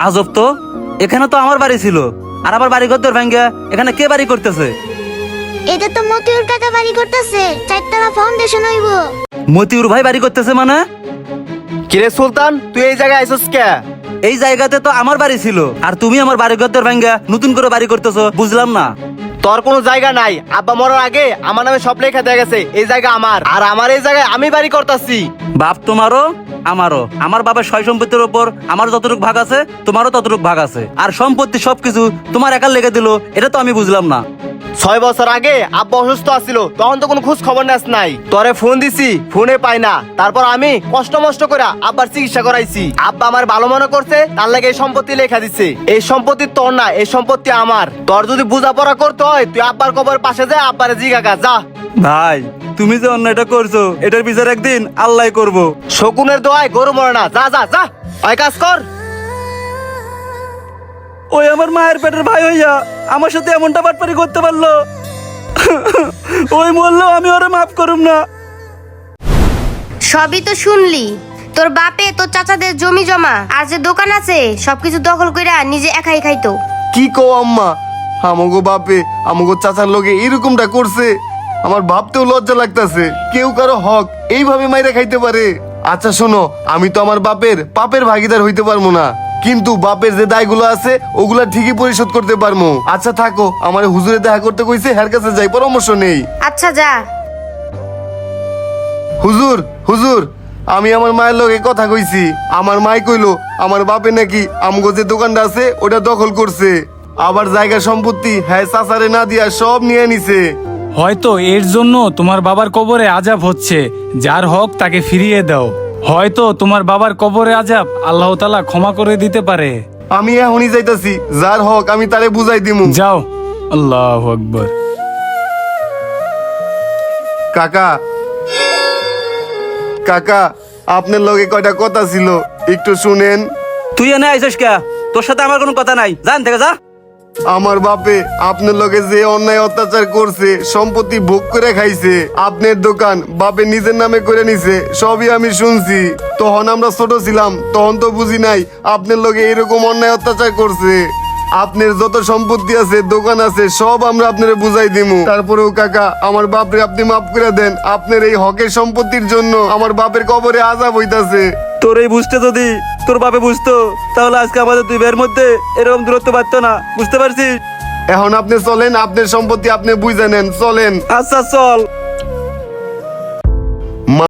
আজব তো, এখানে তো আমার বাড়ি ছিল, আর আবার বাড়ি ঘর ভাঙ্গা এখানে কে বাড়ি করতেছে? এটা তো মতিউর কাকা বাড়ি করতেছে, চারতলা ফাউন্ডেশন হইব। মতিউর ভাই বাড়ি করতেছে মানে? কিরে সুলতান, তুই এই জায়গায় আইছস কে? এই জায়গাতে তো আমার বাড়ি ছিল, আর তুমি আমার বাড়ি ঘর ভাঙ্গা নতুন করে বাড়ি করতেছো, বুঝলাম না। তোর কোনো জায়গা নাই। আব্বা মরার আগে আমার নামে সব লেখা দেয়া গেছে, এই জায়গা আমার, আর আমার এই জায়গায় আমি বাড়ি করতেছি। বাপ তোমারও আমারও, আমার বাবার সয় সম্পত্তির উপর আমার যতটুকু ভাগ আছে তোমারও ততটুকু ভাগ আছে, আর সম্পত্তি সবকিছু তোমার একার লেগে দিল, এটা তো আমি বুঝলাম না। 6 বছর আগে আব্বা অসুস্থ আছিল, তখন তো কোনো খোঁজ খবর নেস নাই। তোরে ফোন দিছি, ফোনে পাই না। তারপর আমি কষ্ট মষ্ট করে আব্বার চিকিৎসা করাইছি। আব্বা আমার ভালো মনে করছে, তার লাগে এই সম্পত্তি লেখা দিছে। এই সম্পত্তি তোর না, এই সম্পত্তি আমার। তোর যদি বোঝাপড়া করতে হয়, তুই আব্বার কবরের পাশে যা, আব্বারে জিজ্ঞাসা যা। ভাই তুমি যে অন্যায়টা করছো, এটার বিচার একদিন আল্লাহ করবো। শকুনের দোয়ায় গরু মরে না, যা যা যা, ওই কাজ কর। ওই আমার মায়ের পেটের ভাই হইয়া আমার সাথে এমনটা বাটপারি করতে পারলো, ওই মরলো, আমি ওরা মাফ করুম না। সবই তো শুনলি, তোর বাপে তোর চাচাদের জমি জমা আর যে দোকান আছে সবকিছু দখল কইরা নিজে একাই খাইতো। কি কো আম্মা, আমগো বাপে আমগো চাচার লগে এরকমটা করছে? আমার ভাবতেও লজ্জা লাগতাছে, কেউ কারো হক এইভাবে মাইরা খাইতে পারে? আচ্ছা শোনো, আমি তো আমার বাপের পাপের ভাগিদার হইতে পারবো না, কিন্তু বাপের যে দায়গুলো আছে ওগুলা ঠিকই পরিশোধ করতে পারবো। আচ্ছা থাকো, আমার হুজুরে দেখা করতে কইছে, হের কাছে যাই, পরামর্শ নেই। আচ্ছা যা। হুজুর হুজুর, আমি আমার মায়ের লগে কথা কইছি। আমার মাই কইলো আমার বাপে নাকি আমগো যে দোকানটা আছে ওটা দখল করছে, আবার জায়গা সম্পত্তি হ্যাঁ চাচারে না দিয়া সব নিয়ে নিছে। হয়তো এর জন্য তোমার বাবার কবরে আযাব হচ্ছে, যার হক তাকে ফিরিয়ে দাও। হয়তো তোমার বাবার কবরে আযাব আল্লাহ তাআলা ক্ষমা করে দিতে পারে। আমি এখনই যাইতাছি, যার হক আমি তারে বুঝাই দিমু। যাও। আল্লাহু আকবার। কাকা কাকা, আপনার লগে কয়টা কথা ছিল, একটু শুনেন। তুই এনে আইসিস কে? তোর সাথে আমার কোনো কথা নাই, জান থেকে যা। আমার বাপে আপনার লগে যে অন্যায় অত্যাচার করছে, সম্পত্তি ভোগ করে খাইছে, আপনার দোকান বাপে নিজের নামে করে নিছে, সবই আমি শুনছি। তখন আমরা ছোট ছিলাম, তখন তো বুঝি নাই আপনার লগে এরকম অন্যায় অত্যাচার করছে। আপনার যত সম্পত্তি আছে, দোকান আছে, সব আমরা আপনারে বুঝাই দিমু। তারপরেও কাকা, আমার বাপরে আপনি মাফ করে দেন। আপনার এই হকের সম্পত্তির জন্য আমার বাপের কবরে আযাব হইতাছে। তোর এই বুঝতে যদি তোর বাপে বুঝতো, তাহলে আজকে আমাদের দুই ভাইয়ের মধ্যে এরকম দূরত্ব বাড়তো না, বুঝতে পারছিস? এখন আপনি চলেন, আপনার সম্পত্তি আপনি বুঝে নেন, চলেন। আচ্ছা চল।